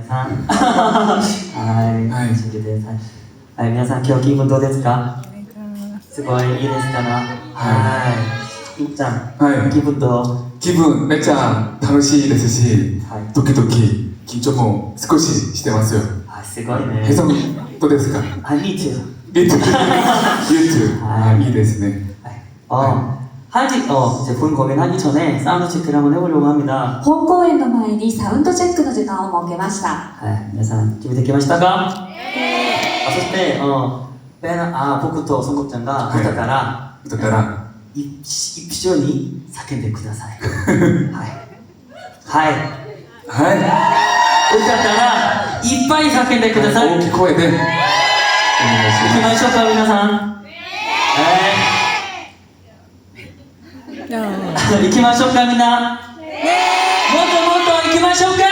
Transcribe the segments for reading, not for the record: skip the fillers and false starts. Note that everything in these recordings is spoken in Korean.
さんはい、真珠です。はい、皆さん今日気分どうですか？すごいいいですかな。はい。いっちゃん、はい。気分どう？気分めっちゃ楽しいですし、はい、ドキドキ緊張も少ししてますよ。はい、すごいね。ヘイさんどうですか？はい、me too。Me too. You too. はい、いいですね。본 공연하기 전에 사운드 체크를 한번 해보려고 합니다. 本公演の前にサウンドチェックの時間を設けました。 皆さん準備できましたか？そして僕と孫国ちゃんが歌から一緒に叫んでください。はい。歌ったらいっぱい叫んでください。大きい声でお願いし行きましょうか皆さん。行きましょうかみんな。もっともっと行きましょうか。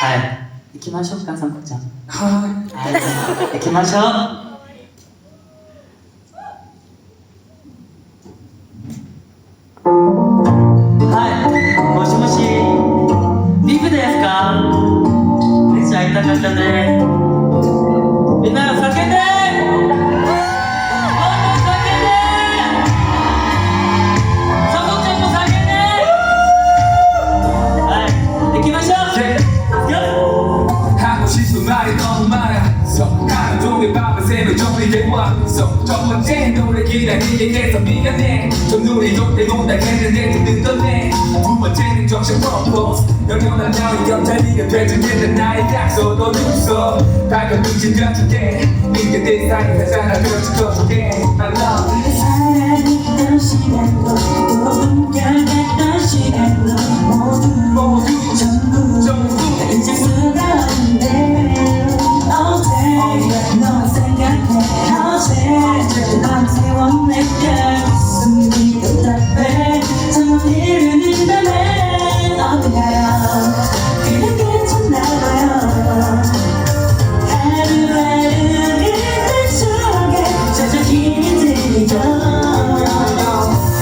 はい。行きましょうかさんこちゃん。行きましょう。もしもし。ビブですか？めっちゃ会いたかったね。みんな叫んで。첫 번째 노래 기다리게 해서 미안해 좀 눈이 높대고 날 했는데 좀 늦었네 두 번째는 정신 프로포즈 영원한 나의 옆자리가 되주는 나의 약속도 늦어 밝은 눈치 펴줄게 네가 내 사이에 살아 그렇지 꺼줄게 I love you 사랑했던 시간도 또 꿈결했던 시간도 모두 전부 잊을 수가 없는데 어제 너 생각해 어제 밤새워 내게 숨기던 답에 잠못 이루는다면 어딘가요 그냥 괜찮나봐요 하루하루 그들 속에 젖어 힘이 들리죠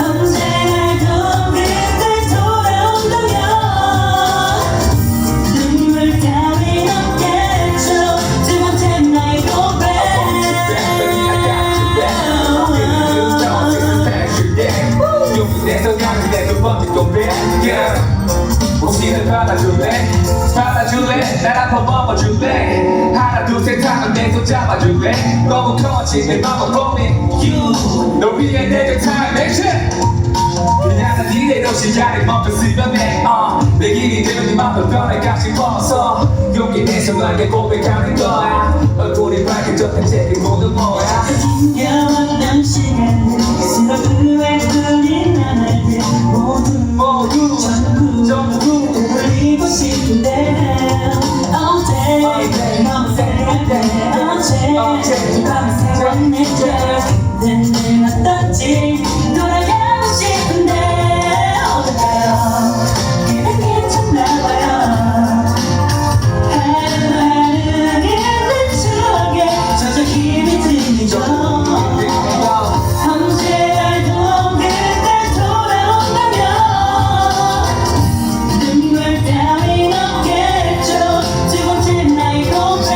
언제라도 그들 돌아온다면 눈물 따윈 없겠죠 두 번째 나의 고백 용기내서 향기내 두 번째 고백 혹시나 받아줄래 날 아파 먹어줄래 하나 둘 셋 하면 내 손 잡아줄래 너무 커진 내 맘은 고민 You 너 위해 내가 time action 그냥 난 이대로 시간을 멈췄으면 내 길이 되면 네 맘도 변해가 싶어서 용기 내서 너에게 고백하는 거야 얼굴이 밝아졌던 제그 모두 뭐야 힘겨웠던 시간들 스스로 후회 뚫린 나날들 모두 전부 돌리고 싶은데 어제 너무 생각해 어제 밤새 왔는데 그때는 어떤지 돌아가고 싶은데 어떨까요 그냥 괜찮나봐요 하루하루 그들 추억에 젖어 힘이 들리죠 언제라도 그때 돌아온다면 눈물 따윈 없겠죠 두 번째 나의 고백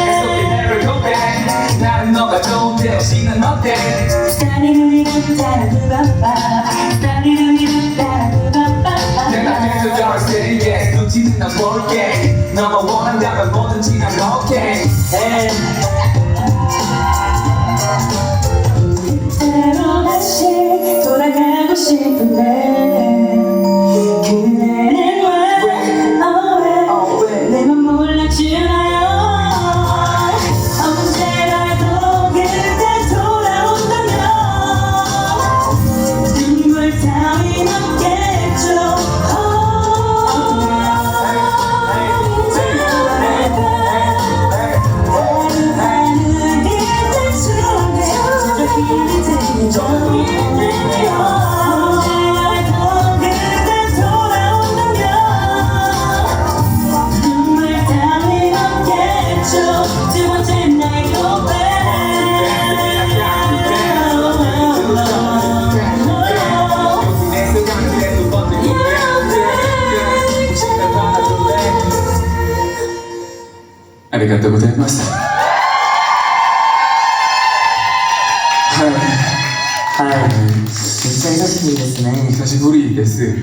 계속해 내를 고백 나는 너가 좋은데 혹시 난 어때 스타리루리루 따라두바빠 스타리루리루 따라두바빠 내가 계속 your city yes 눈치는 난 볼게 너만 원한다면 뭐든지 난 오케이 그때로 다시 돌아가고 싶은데 그대는 왜 내맘 몰라주나요 언제라도 그때 돌아온다면 눈물 따윈 없겠죠 하루하루 그때 추억에 젖어 힘이 들죠 언제라도 りがとうございます。はい。はい。めっちゃ久しぶりですね。久しぶりです。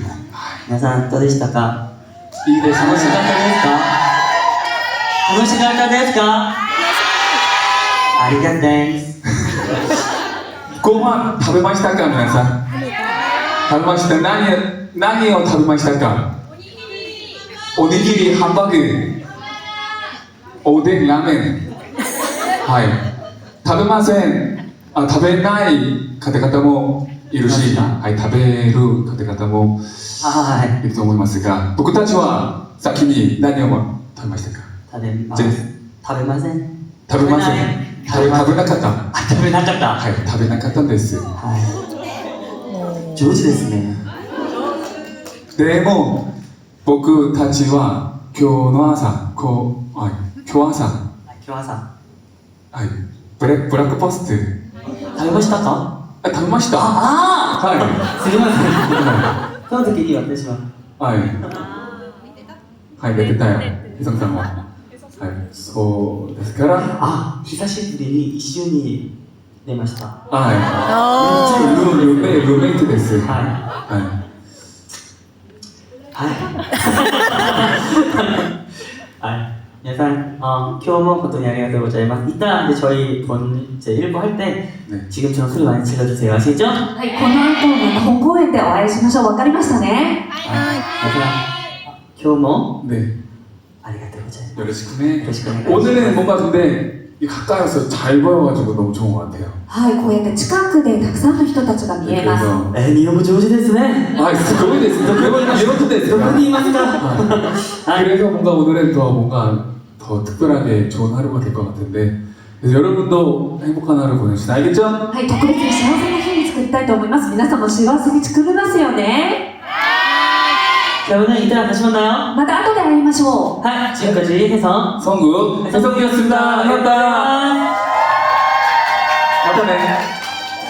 皆さんどうでしたか？いいですね。楽しかったですか？楽しかったですか？ありがとうです。ご飯食べましたか皆さん。食べました。何を食べましたか？おにぎり、ハンバーグ、おでん、ラーメン。はい。食べません。食べない方々もいるし、はい、食べる方々もはいると思いますが、僕たちは先に何を食べましたか？食べまじゃあ食べません。食べません。食べなかった。あ、食べなかった。はい、食べなかったんです。はい。上手ですね。でも、僕たちは今日の朝、はい、今日朝、今日朝はい、ブラックパスタ食べましたか？食べました。あはあ。すみません。その時に私は。い。はい。はい、寝てたよ。ひさみさんは。はい、そうですから。あ、久しぶりに一緒に寝ました。はい。ルーメイトです。はい。ははい。はい. 일단 교모 보통 이야기가 되고자 일단 저희 제 1부 할 때 네. 지금처럼 소리 많이 질러주세요. 아시죠? はい、この後本公演でお会いしましょう。わかりましたね。 교모 네. 아리가또 고자이마스. 요러시쿠네. 요러시쿠네. 오늘은 뭔가 근데 가까이 와서 잘 보여가지고 너무 좋은 것 같아요. はい、こうやって近くでたくさんの人たちが見えます。 그래서 니노무 조지ですね. 아, 그거에 대해서 이렇게 됐어요. どこにいますか? 그래서 뭔가 오늘은 더 뭔가 더 특별하게 좋은 하루가 될 것 같은데 그래서 여러분도 행복한 하루 보내시다 알겠죠? はい、特別に幸せな日に作りたいと思います。皆さんも幸せに作れますよね。 여러분 이따가 다시 만나요. また後で会いましょう。 지금까지 해성 성국 해성이었습니다. 감사합니다. 감사합니다.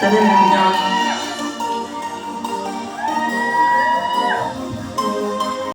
맞다네. 안녕.